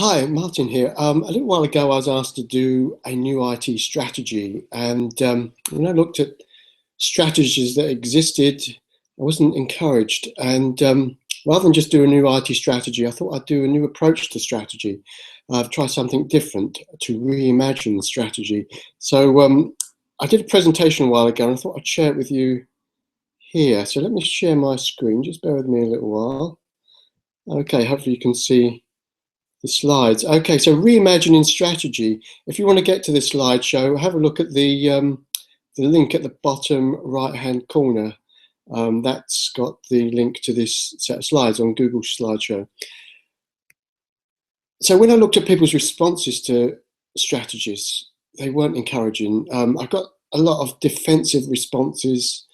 Hi, Martin here. A little while ago, I was asked to do a new IT strategy, and when I looked at strategies that existed, I wasn't encouraged. And rather than just do a new IT strategy, I thought I'd do a new approach to strategy. Try something different to reimagine strategy. So I did a presentation a while ago, and I thought I'd share it with you here. So let me share my screen. Just bear with me a little while. Okay, hopefully you can see the slides. Okay, so reimagining strategy. If you want to get to this slideshow, have a look at the link at the bottom right-hand corner. That's got the link to this set of slides on Google Slideshow. So when I looked at people's responses to strategies, they weren't encouraging. I got a lot of defensive responses.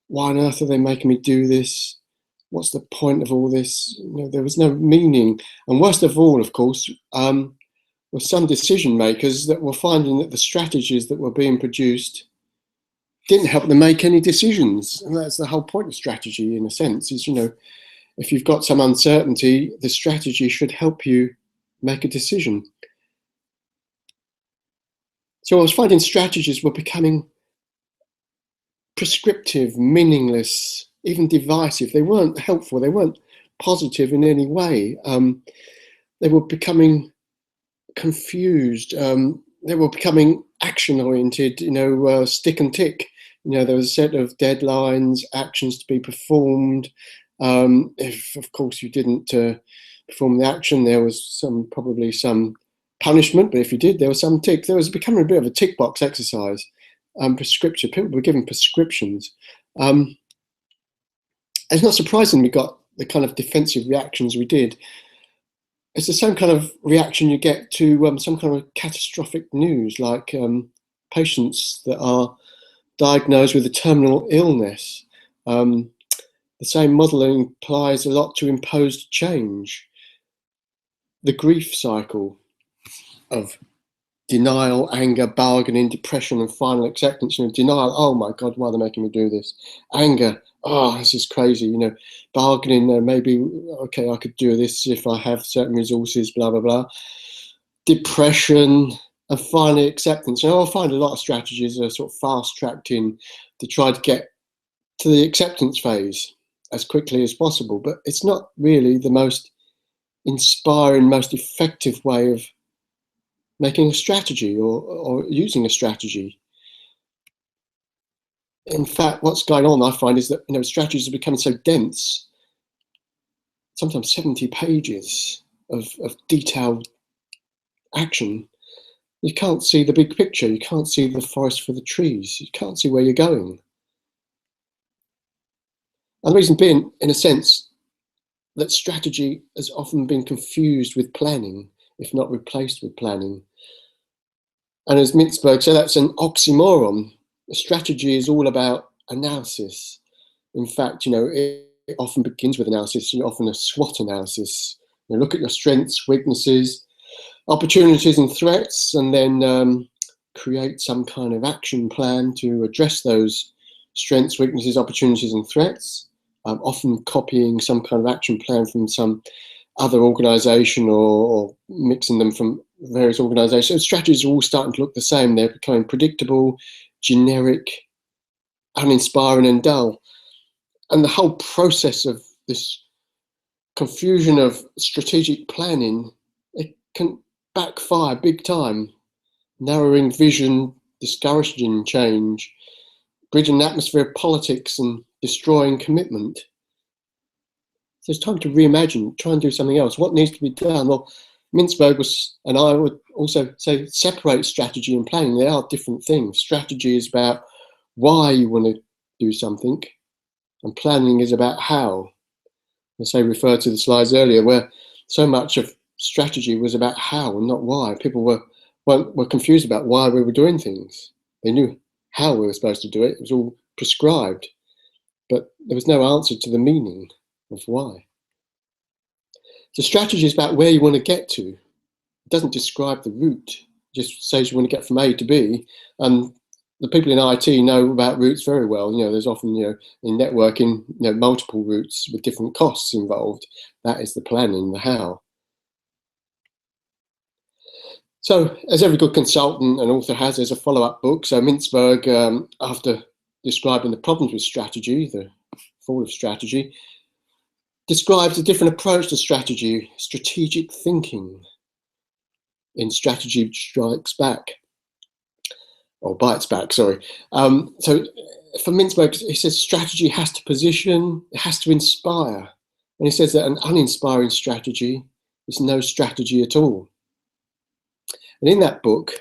Why on earth are they making me do this? What's the point of all this? There was no meaning. And worst of all, of course, were some decision makers that were finding that the strategies that were being produced didn't help them make any decisions. And that's the whole point of strategy, in a sense, is, if you've got some uncertainty, the strategy should help you make a decision. So I was finding strategies were becoming prescriptive, meaningless, even divisive. They weren't helpful. They weren't positive in any way. They were becoming confused. They were becoming action-oriented, stick and tick. There was a set of deadlines, actions to be performed. If, of course, you didn't perform the action, there was probably some punishment, but if you did, there was some tick. There was becoming a bit of a tick box exercise. Prescription. People were given prescriptions. It's not surprising we got the kind of defensive reactions we did. It's the same kind of reaction you get to some kind of catastrophic news, like patients that are diagnosed with a terminal illness. The same modelling applies a lot to imposed change. The grief cycle of denial, anger, bargaining, depression, and final acceptance. Denial, oh my God, why are they making me do this? Anger, oh, this is crazy. Bargaining, maybe, okay, I could do this if I have certain resources, blah, blah, blah. Depression, and finally acceptance. I'll find a lot of strategies are sort of fast-tracked in to try to get to the acceptance phase as quickly as possible, but it's not really the most inspiring, most effective way of making a strategy or using a strategy. In fact, what's going on, I find, is that strategies are becoming so dense, sometimes 70 pages of detailed action. You can't see the big picture. You can't see the forest for the trees. You can't see where you're going. And the reason being, in a sense, that strategy has often been confused with planning, if not replaced with planning. And as Mintzberg said, that's an oxymoron. A strategy is all about analysis. In fact, it often begins with analysis, often a SWOT analysis. Look at your strengths, weaknesses, opportunities and threats, and then create some kind of action plan to address those strengths, weaknesses, opportunities and threats, often copying some kind of action plan from some other organization or mixing them from various organizations. Strategies are all starting to look the same. They're becoming predictable, generic, uninspiring and dull. And the whole process of this confusion of strategic planning, it can backfire big time, narrowing vision, discouraging change, bridging an atmosphere of politics and destroying commitment. So it's time to reimagine, try and do something else. What needs to be done? Well, Mintzberg and I would also say separate strategy and planning. They are different things. Strategy is about why you want to do something, and planning is about how. As I referred to the slides earlier, where so much of strategy was about how and not why. People were confused about why we were doing things. They knew how we were supposed to do it. It was all prescribed, but there was no answer to the meaning of why. So strategy is about where you want to get to. It doesn't describe the route. It just says you want to get from A to B. And the people in IT know about routes very well. There's often, in networking, multiple routes with different costs involved. That is the planning, the how. So, as every good consultant and author has, there's a follow-up book. So Mintzberg, after describing the problems with strategy, the fall of strategy, describes a different approach to strategy, strategic thinking in Strategy Strikes Back, or Bites Back, sorry. So for Mintzberg, he says strategy has to position, it has to inspire. And he says that an uninspiring strategy is no strategy at all. And in that book,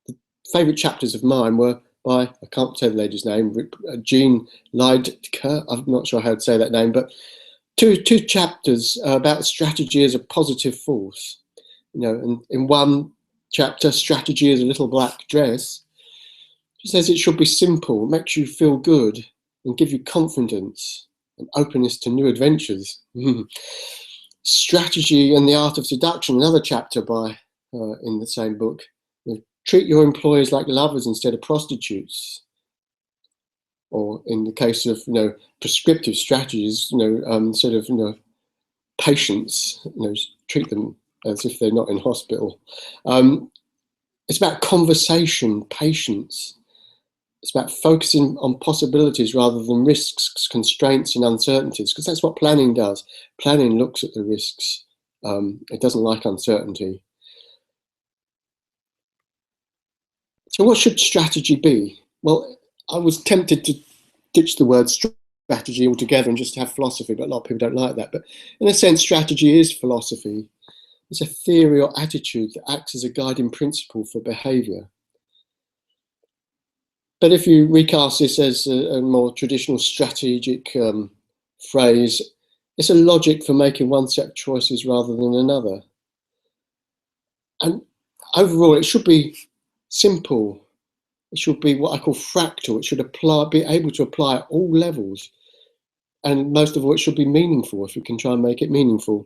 the favourite chapters of mine were by, I can't say the lady's name, Jean Liedtke, I'm not sure how to say that name, but two chapters about strategy as a positive force. You know, and in one chapter, strategy is a little black dress. She says it should be simple, makes you feel good, and give you confidence and openness to new adventures. Strategy and the Art of Seduction, another chapter by in the same book. You know, treat your employees like lovers instead of prostitutes. Or in the case of prescriptive strategies, sort of patients, treat them as if they're not in hospital. It's about conversation, patience. It's about focusing on possibilities rather than risks, constraints, and uncertainties, because that's what planning does. Planning looks at the risks. It doesn't like uncertainty. So what should strategy be? Well, I was tempted to ditch the word strategy altogether and just have philosophy, but a lot of people don't like that. But in a sense, strategy is philosophy. It's a theory or attitude that acts as a guiding principle for behaviour. But if you recast this as a more traditional strategic phrase, it's a logic for making one set of choices rather than another. And overall, it should be simple. It should be what I call fractal. It should be able to apply at all levels. And most of all, it should be meaningful if we can try and make it meaningful.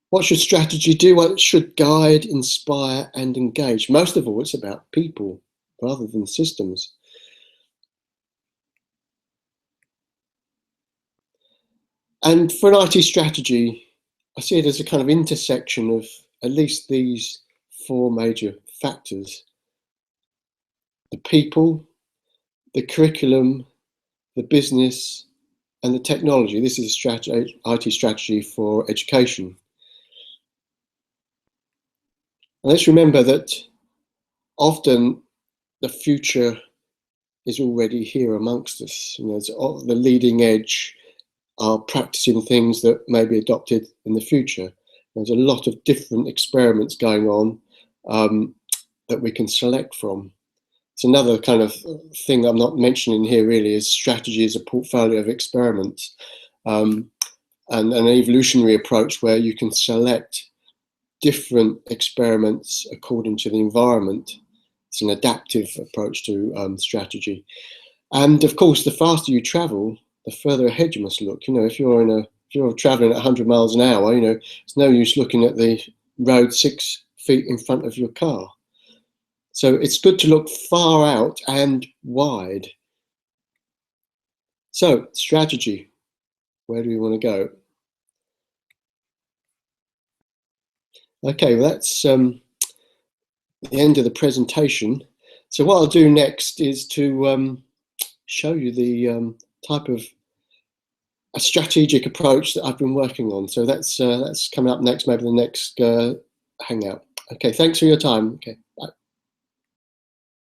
What should strategy do? Well, it should guide, inspire, and engage. Most of all, it's about people rather than systems. And for an IT strategy, I see it as a kind of intersection of at least these four major factors: the people, the curriculum, the business, and the technology. This is a IT strategy for education. And let's remember that often the future is already here amongst us. The leading edge are practicing things that may be adopted in the future. There's a lot of different experiments going on that we can select from. It's another kind of thing I'm not mentioning here really is strategy as a portfolio of experiments and an evolutionary approach where you can select different experiments according to the environment. It's an adaptive approach to strategy. And of course, the faster you travel, the further ahead you must look. If you're traveling at 100 miles an hour, it's no use looking at the road 6 feet in front of your car. So it's good to look far out and wide. So strategy, where do we want to go? Okay, well that's the end of the presentation. So what I'll do next is to show you the type of a strategic approach that I've been working on. So that's coming up next, maybe the next hangout. Okay, thanks for your time. Okay.